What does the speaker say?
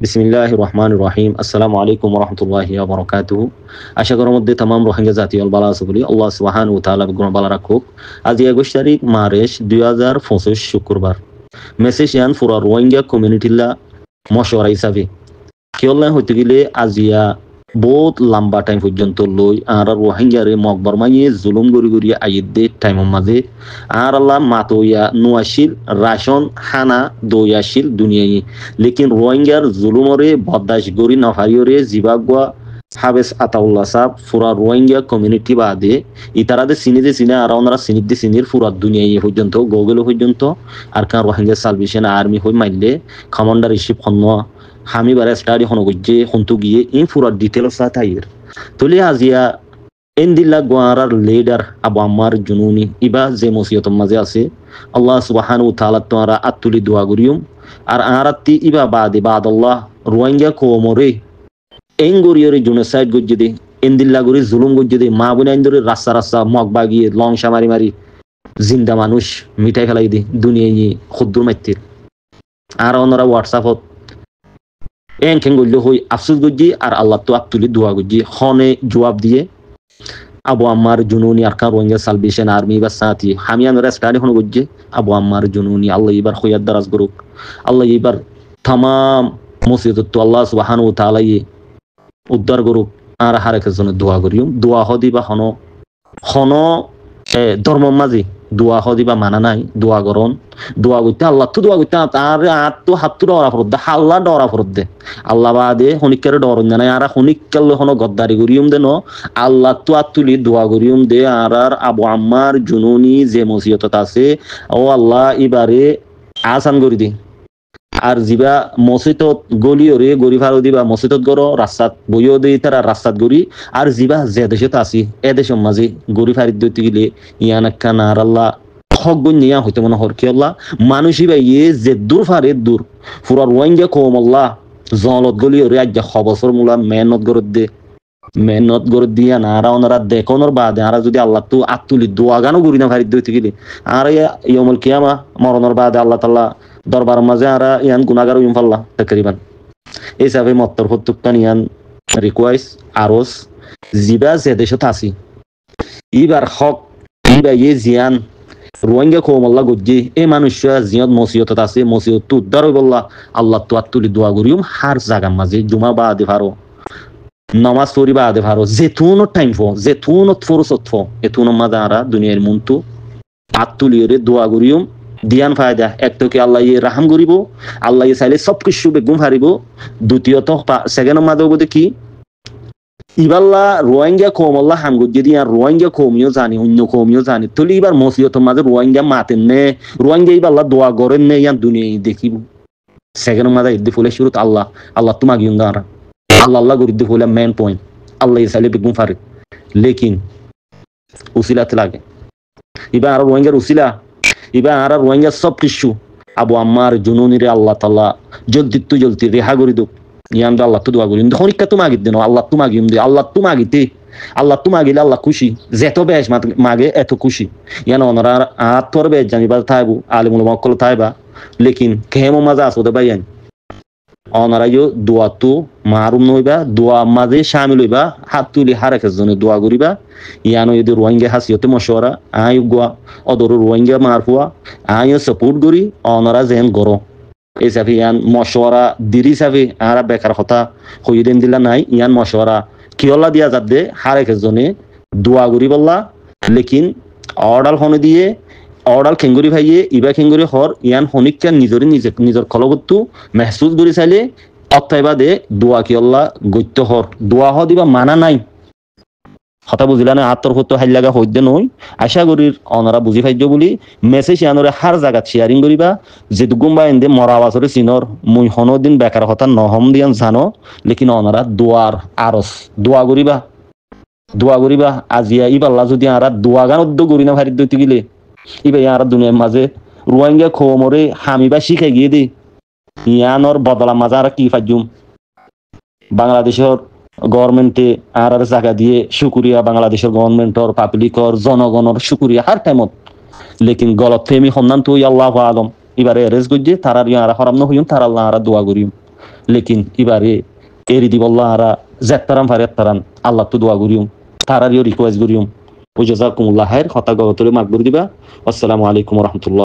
বিসমিল্লাহির রহমানির রহিম। আসসালামু আলাইকুম ওয়া রাহমাতুল্লাহি ওয়া বারাকাতুহু। আশা করার মধ্যে তামাম রোহিঙ্গা জাতি বালা আছে বলি আল্লাহ সুবহানাহু ওয়া তাআলা গুণ বালা রাখুক। আজ 21 তারিখ মার্চ 2025 শুক্রবার। মেসেজ ইয়ান ফুরা রোহিঙ্গা কমিউনিটিলা মশওয়ারা হিসাবে কেওলা হইতে গেলে আজিয়া বহুত লম্বা টাইম পর্যন্ত লই আর রোহিঙ্গারে মকবর মাইয়ে জুলুম গরি গরি আইদে টাইমের মাঝে আর আল্লাহ মাতোয়া নোয়াশিল রাশন হানা দয়াশিল দুনিয়াই লেকিন রোহিঙ্গার জুলুমরে বদাস গরি নফারিয়রে জিবাগুয়া হাবেস আতাউল্লাহ সাহ ফুরা রোহিঙ্গা কমিউনিটি বাদে ইতারাদে সিনিদে সিনে আর ওনারা সিনিদে সিনির ফুরা দুনিয়াই পর্যন্ত গোগল পর্যন্ত আর কান রোহিঙ্গা সালভেশন আর্মি হই মাইলে কমান্ডার ইশিপ হন হামি বারে স্টাডি হন গজ্জে হন্তু গিয়ে ইন ফুরা ডিটেল সাতাইর তলি আজিয়া এন্দিল্লা গোয়ারার লিডার আবু আম্মার জুনুনি ইবা যে মুসিয়তর মাঝে আছে আল্লাহ সুবহানাহু ওয়া তাআলা তোরা আতুলি দোয়া করিয়ুম আর আরাতি ইবা বাদে বাদাল্লাহ রোহিঙ্গা কোমরে এঙ্গরিয়রে জুনসাইড গজ্জে দে এন্দিল্লা গরি জুলুম গজ্জে দে মা বুনাইন্দরে রাস্তা রাস্তা মগ বাগিয়ে লংসা মারি মারি জিন্দা মানুষ মিঠাই ফেলাই দে দুনিয়ায় খুদ্দুর মাইতির আর ওনারা হোয়াটসঅ্যাপত এনকেন গল্লো হই আফসোস গজ্জি আর আল্লাহ তো আতুলি দোয়া গজ্জি হনে জবাব দিয়ে আবু আম্মার জুনুনি আর কান রোহিঙ্গা সালভেশন আর্মি বা সাথী হামিয়ান স্টাডি হন গজ্জে আবু আম্মার জুনুনি আল্লাহ এবার খয়াদ দারাজ করুক আল্লাহ এবার তামাম মুসিবত তো আল্লাহ সুবহানাহু ওয়া তাআলা উদ্ধার করুক আর হারেকের জন্য দোয়া করিও দোয়া হদি বা হন হন ধর্ম মাঝে দোয়া হদিবা মানা নাই দোয়া করন দোয়া করতে আল্লাহ তো দোয়া করতে আর তো হাত ডরা ফরদ দে হাল্লা ডরা ফরদ দে আল্লাহ বাদে হনিকের ডর নাই আর হনিকাল হন গদ্দারি করিয়ম দে ন আল্লাহ তো আতুলি দোয়া করিয়ম দে আর আবু আম্মার জুনুনি যে মুসিবত আছে ও আল্লাহ এবারে আসান করি দি আর জিবা মসজিদত গলিয়রে গরি ফারো দিবা মসজিদত গড় রাস্তাত বইও দি তারা রাস্তাত গড়ি আর জিবা যে দেশত আসি এ দেশের মাঝে গরি ফারিত দিতে গেলে ইয়ান একটা আর আল্লাহ হক নিয়া হইতে মনে হর কি আল্লাহ মানুষই বা ইয়ে যে দূর ফারে দূর পুরা রোহিঙ্গা কম আল্লাহ জলত গলিয়রে আজ খবসর মূলা মেহনত গড় দিয়া না আর ওনারা দেখোনর বাদে আর যদি আল্লাহ তো আতুলি দোয়া গানও গড়ি না ফারিত দিতে গেলে আর ইয়মুল কিয়ামা মরণের বাদে আল্লাহ তাআলা দরবার মাঝে আরা ইয়ান গুনাগার ইম ফাল্লা তাকরিবান এই সাবে মত্তর হতুকান ইয়ান রিকোয়েস্ট আরস জিবা যে দেশত আসি ইবার হক ইবা ইয়ে জিয়ান রোহিঙ্গা কম আল্লাহ গজ্জি এই মানুষরা জিয়ত মসিয়ত আছে মসিয়ত তো উদ্ধার হই বললা আল্লাহ তো আতুলি দোয়া করিম হার জায়গা মাঝে জুমা বাদে ফারো নামাজ পড়ি বাদে ফারো যেতুন টাইম ফো যেতুন ফুরসত ফো এতুন মাঝে আরা দুনিয়ার মন্তু আতুলিরে দোয়া করিম দিয়ান ফায়দা এক তো কি আল্লাহ রাহাম করিব আল্লাহ চাইলে সব কিছু বেগুম হারিব দ্বিতীয়ত সেকেন্ড মাদে বলতে কি ইবাল্লা রোহিঙ্গা কম আল্লাহ হাম গজ্জে দিয়ে আর রোহিঙ্গা কমিও জানি অন্য কমিও জানি তলি এবার মসিয়তের মাঝে রোহিঙ্গা মাতেন নে রোহিঙ্গা ইবাল্লা দোয়া করেন নে ইয়ান দুনিয়ায় দেখিব সেকেন্ড মাদে ইদ্দি ফুলে শুরুত আল্লাহ আল্লাহ তোমা গিয়ে দাঁড়া আল্লাহ আল্লাহ করে ইদ্দি ফুলে মেন পয়েন্ট আল্লাহ চাইলে বেগুম ফারে লেকিন উসিলাতে লাগে এবার আর রোহিঙ্গার উসিলা এবার আর রোহিঙ্গা সব কিছু আবু আম্মার জুনুনিরে আল্লাহ তাআলা জলদি রেহা করি দো ইয়ান আল্লাহ তো দোয়া করি হনিকা তো মাগি দেন আল্লাহ তো মাগিম দে আল্লাহ তো মাগিতে আল্লাহ তো মাগিলে আল্লাহ খুশি যেত বেশ মাগে এত খুশি ইয়ান ওনারা আত্মর বেশ জানিবা থাইবো আলিমুল মক্কল থাইবা লেকিন কেমো মাজা আসতে বাইয়ান ওনারা দোয়া তো মারুম নইবা দোয়া মাঝে শামিল হইবা হাত তুলি হারেকের জন্য দোয়া করিবা ইয়ানো যদি রোহিঙ্গা হাসিয়তে মশওয়ারা আই গোয়া অদর রোহিঙ্গা মারফুয়া আই সাপোর্ট করি ওনারা যেন গরো এই সাফি ইয়ান মশওয়ারা দিরি সাফি আর বেকার কথা হইদেন দিলা নাই ইয়ান মশওয়ারা কিয়লা দিয়া যাতে হারেকের জন্য দোয়া করি বললা লেকিন অর্ডাল হনে দিয়ে অর্ডাল খেঙ্গুরি ভাইয়ে ইবা খেঙ্গুরি হর ইয়ান হনিকা নিজের কলবত্তু মেহসুস করি চাইলে অত্যাইবাদে দোয়া কিয়ল্লা গত্য হর দোয়া হ দিবা মানা নাই কথা বুঝিলা না আত্মর হতো হাই লাগা হইতে নই আশা করির অনারা বুঝি পাইজ বলি মেসেজ আনরে হার জায়গাত শেয়ারিং করিবা যে গুম্বা এন্দে মরা বাসরে চিনর মুই হনদিন বেকার কথা নহম দিয়ান জানো লেকিন অনারা দোয়ার আরস দোয়া করিবা আজিয়া ইবাল্লা যদি আরা দোয়া গান উদ্যোগ করি না ভারিত দইতে গেলে ইবা ইয়ার দুনিয়ার মাঝে রোহিঙ্গা খোমরে হামিবা শিখাই গিয়ে দে ইয়ানর বদলা মাঝে আর কি ফাজুম বাংলাদেশের গভর্নমেন্টে আর জায়গা দিয়ে শুকুরিয়া বাংলাদেশের গভর্নমেন্টর পাবলিকর জনগণর শুকুরিয়া হার টাইমত লেকিন গলত ফেমি সন্ধান তো আল্লাহ আলম এবারে এরেজ গজ্জে তারার ইয়ারা হরাম ন হইম তার আল্লাহ আরা দোয়া করিম লেকিন এবারে এরি দিবল্লা আরা জেত্তারাম ফারিয়াত্তারান আল্লাহ তো দোয়া করিম তারারিও রিকোয়েস্ট করিম ও জাযাকুমুল্লাহ খাইর হতা গতরে মাগবুর দিবা। আসসালামু আলাইকুম ওয়া রাহমাতুল্লাহ।